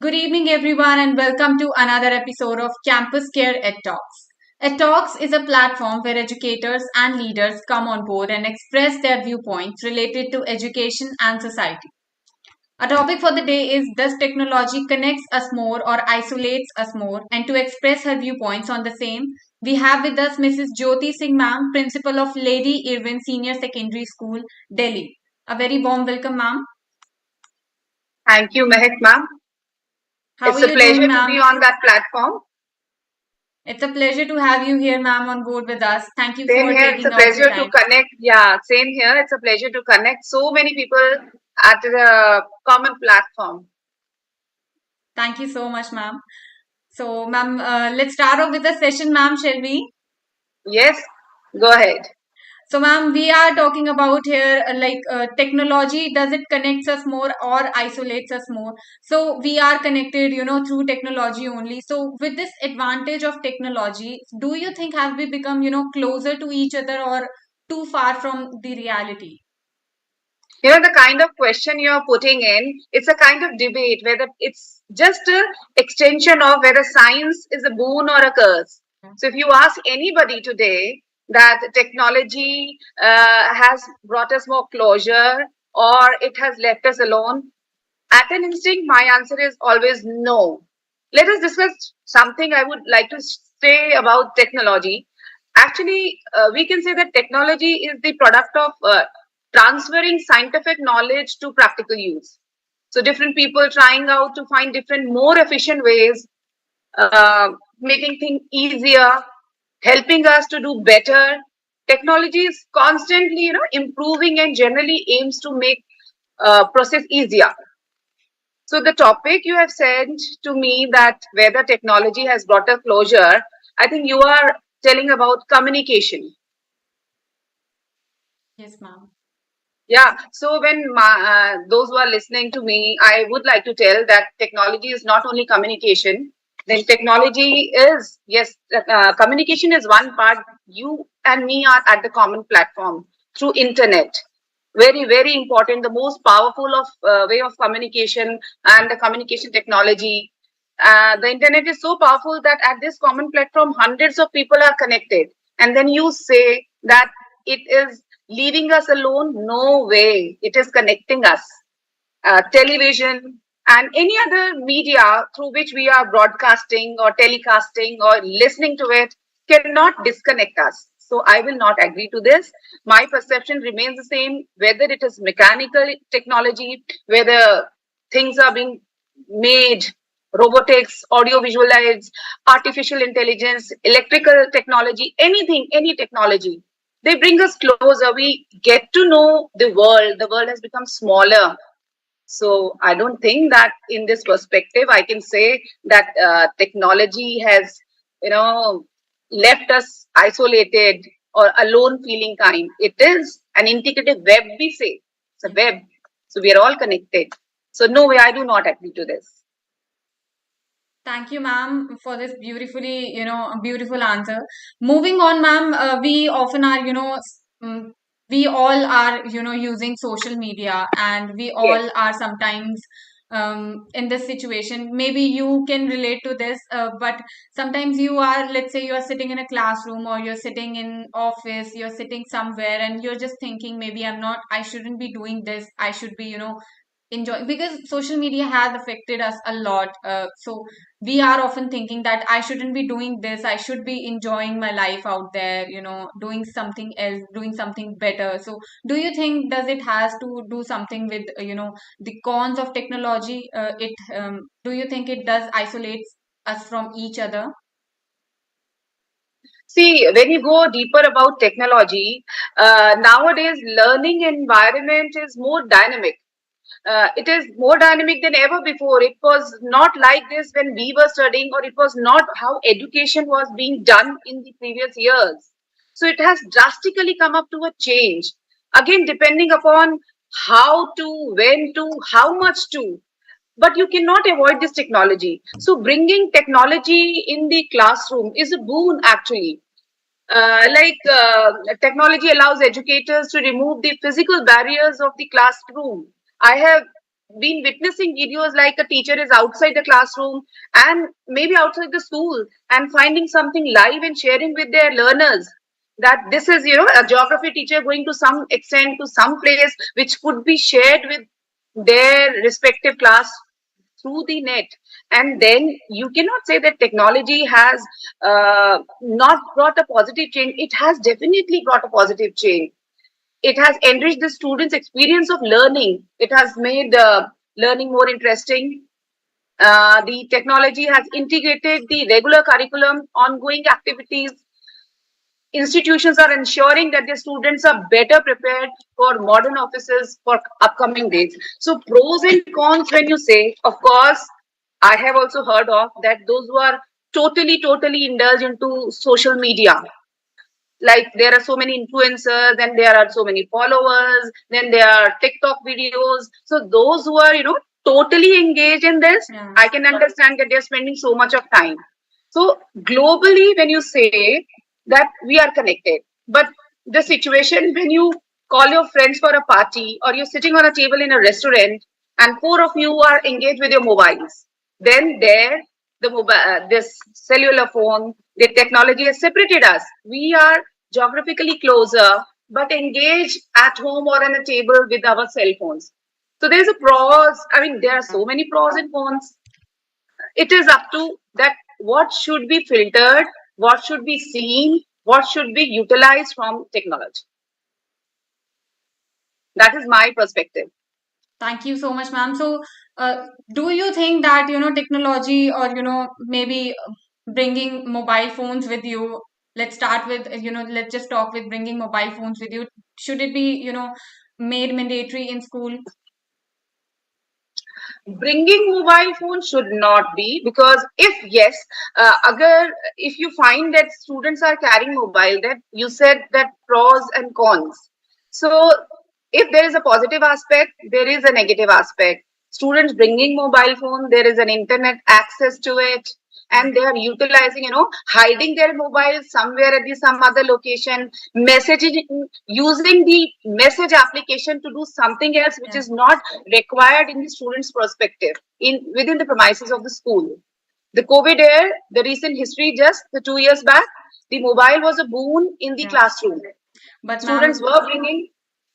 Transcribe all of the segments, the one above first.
Good evening, everyone, and welcome to another episode of Campus Care Ed Talks. Ed Talks is a platform where educators and leaders come on board and express their viewpoints related to education and society. Our topic for the day is: does technology connects us more or isolates us more? And to express her viewpoints on the same, we have with us Mrs. Jyoti Singh Ma'am, Principal of Lady Irwin Senior Secondary School, Delhi. A very warm welcome, ma'am. Thank you, Mehak ma'am. How It's are a you doing, pleasure to ma'am? be on that platform. It's a pleasure to have you here, ma'am, on board with us. Thank you Same for here. It's a taking out your pleasure to time. connect. Yeah, same here. It's a pleasure to connect so many people at a common platform. Thank you so much, ma'am. So, ma'am, let's start off with the session, ma'am, shall we? Yes, go ahead. So, ma'am, we are talking about here technology. Does it connects us more or isolates us more? So, we are connected, through technology only. So, with this advantage of technology, do you think have we become, closer to each other or too far from the reality? The kind of question you're putting in, it's a kind of debate whether it's just an extension of whether science is a boon or a curse. So if you ask anybody today that technology has brought us more closure or it has left us alone, at an instinct, my answer is always no. Let us discuss something I would like to say about technology. Actually, we can say that technology is the product of transferring scientific knowledge to practical use. So, different people trying out to find different, more efficient ways, making things easier, helping us to do better. Technology is constantly, improving and generally aims to make process easier. So the topic you have said to me that whether technology has brought a closure, I think you are telling about communication. Yes, ma'am. Yeah. So when those who are listening to me, I would like to tell that technology is not only communication. Then technology is, yes, communication is one part. You and me are at the common platform through internet. Very, very important. The most powerful of way of communication and the communication technology. The internet is so powerful that at this common platform, hundreds of people are connected. And then you say that it is leaving us alone. No way. It is connecting us. Television and any other media through which we are broadcasting or telecasting or listening to it cannot disconnect us. So I will not agree to this. My perception remains the same, whether it is mechanical technology, whether things are being made, robotics, audio visualize, artificial intelligence, electrical technology, anything, any technology. They bring us closer. We get to know the world. The world has become smaller. So I don't think that in this perspective, I can say that technology has, left us isolated or alone feeling kind. It is an integrated web, we say. It's a web. So we are all connected. So no way, I do not agree to this. Thank you, ma'am, for this beautiful answer. Moving on, ma'am, we often are, we all are, using social media, and we Yes. all are sometimes in this situation. Maybe you can relate to this, but sometimes you are, let's say, you are sitting in a classroom or you're sitting in office, you're sitting somewhere, and you're just thinking, maybe I shouldn't be doing this. I should be, enjoy, because social media has affected us a lot, so we are often thinking that I shouldn't be doing this, I should be enjoying my life out there, doing something else, doing something better. So do you think does it has to do something with the cons of technology? It Do you think it does isolate us from each other? See, when you go deeper about technology, nowadays learning environment is more dynamic. It is more dynamic than ever before. It was not like this when we were studying, or it was not how education was being done in the previous years. So it has drastically come up to a change. Again, depending upon how to, when to, how much to. But you cannot avoid this technology. So bringing technology in the classroom is a boon actually. Technology allows educators to remove the physical barriers of the classroom. I have been witnessing videos like a teacher is outside the classroom and maybe outside the school and finding something live and sharing with their learners, that this is, a geography teacher going to some extent to some place which could be shared with their respective class through the net. And then you cannot say that technology has not brought a positive change. It has definitely brought a positive change. It has enriched the students' experience of learning. It has made learning more interesting. The technology has integrated the regular curriculum, ongoing activities. Institutions are ensuring that their students are better prepared for modern offices for upcoming days. So pros and cons, when you say, of course, I have also heard of that those who are totally indulged into social media, like there are so many influencers, then there are so many followers, then there are TikTok videos. So those who are, totally engaged in this, Yeah. I can understand that they're spending so much of time. So globally, when you say that we are connected, but the situation when you call your friends for a party or you're sitting on a table in a restaurant and four of you are engaged with your mobiles, then there the mobile, this cellular phone, the technology has separated us. We are geographically closer, but engaged at home or on a table with our cell phones. So there's a pros. I mean, there are so many pros and cons. It is up to that what should be filtered, what should be seen, what should be utilized from technology. That is my perspective. Thank you so much, ma'am. So, do you think that, technology or, maybe bringing mobile phones with you, let's start with, let's just talk with bringing mobile phones with you. Should it be, made mandatory in school? Bringing mobile phone should not be, because if yes, agar if you find that students are carrying mobile, that you said that pros and cons. So if there is a positive aspect, there is a negative aspect. Students bringing mobile phone, there is an internet access to it, and they are utilizing, hiding their mobile somewhere at the some other location, messaging, using the message application to do something else which Yeah. is not required in the student's perspective in within the premises of the school. The COVID year, the recent history, just the 2 years back, the mobile was a boon in the Yeah. classroom. But, ma'am,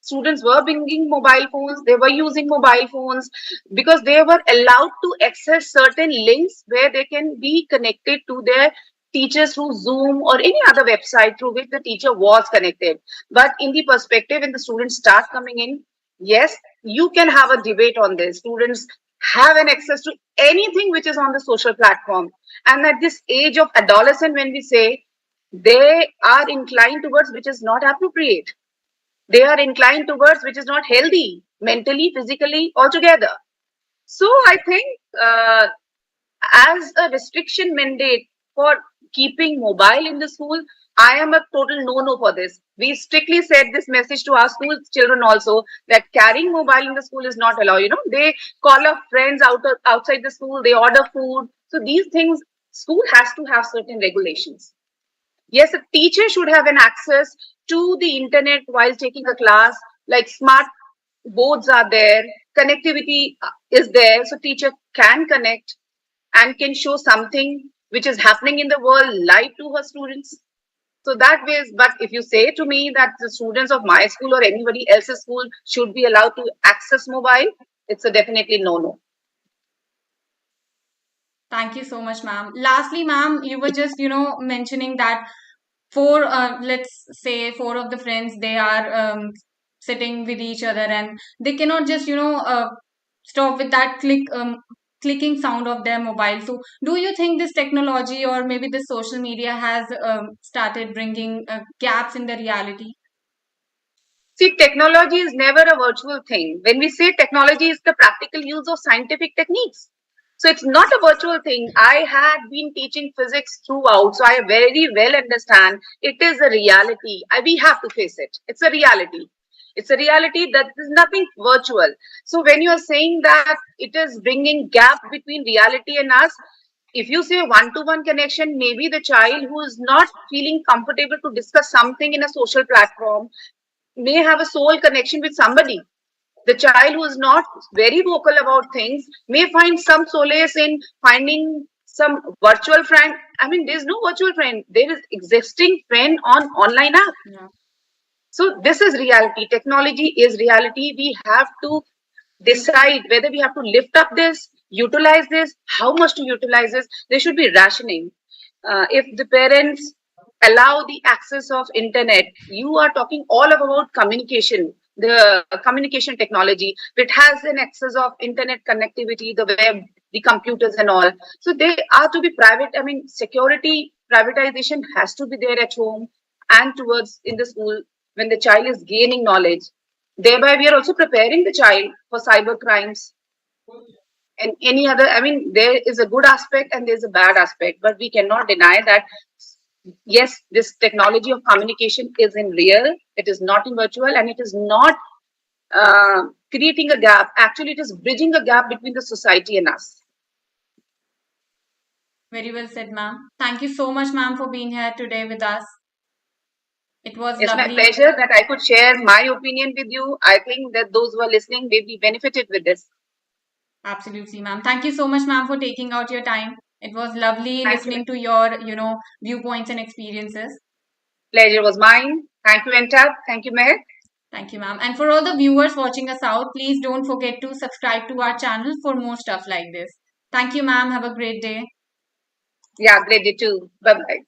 Students were bringing mobile phones. They were using mobile phones because they were allowed to access certain links where they can be connected to their teachers through Zoom or any other website through which the teacher was connected. But in the perspective, when the students start coming in, yes, you can have a debate on this. Students have an access to anything which is on the social platform. And at this age of adolescent, when we say they are inclined towards which is not appropriate, they are inclined towards which is not healthy mentally, physically, altogether. So I think as a restriction mandate for keeping mobile in the school, I am a total no-no for this. We strictly said this message to our school children also, that carrying mobile in the school is not allowed. They call up friends outside the school, they order food. So these things, school has to have certain regulations. Yes, a teacher should have an access to the internet while taking a class, like smart boards are there, connectivity is there, so teacher can connect and can show something which is happening in the world live to her students. So that way, but if you say to me that the students of my school or anybody else's school should be allowed to access mobile, it's a definitely no. thank you so much, ma'am. Lastly, ma'am, you were just, mentioning that let's say four of the friends, they are sitting with each other and they cannot just, stop with that clicking sound of their mobile. So, do you think this technology or maybe the social media has started bringing gaps in the reality? See, technology is never a virtual thing. When we say technology is the practical use of scientific techniques. So it's not a virtual thing. I had been teaching physics throughout, so I very well understand it is a reality. We have to face it. It's a reality. It's a reality that is nothing virtual. So when you are saying that it is bringing gap between reality and us, if you say one-to-one connection, maybe the child who is not feeling comfortable to discuss something in a social platform may have a soul connection with somebody. The child who is not very vocal about things may find some solace in finding some virtual friend. I mean, there's no virtual friend. There is existing friend on online app. Yeah. So this is reality. Technology is reality. We have to decide whether we have to lift up this, utilize this, how much to utilize this. There should be rationing. If the parents allow the access of internet, you are talking all about communication, the communication technology. It has an access of internet connectivity, the web, the computers and all. So they are to be private. I mean, security privatization has to be there at home and towards in the school when the child is gaining knowledge. Thereby, we are also preparing the child for cyber crimes and any other. I mean, there is a good aspect and there's a bad aspect, but we cannot deny that yes, this technology of communication is in real, it is not in virtual, and it is not creating a gap. Actually, it is bridging a gap between the society and us. Very well said, ma'am. Thank you so much, ma'am, for being here today with us. It was It's my lovely. pleasure that I could share my opinion with you. I think that those who are listening may be benefited with this. Absolutely, ma'am. Thank you so much, ma'am, for taking out your time. It was lovely Thank listening you. to your, viewpoints and experiences. Pleasure was mine. Thank you, Entab. Thank you, Meher. Thank you, ma'am. And for all the viewers watching us out, please don't forget to subscribe to our channel for more stuff like this. Thank you, ma'am. Have a great day. Yeah, great day too. Bye bye.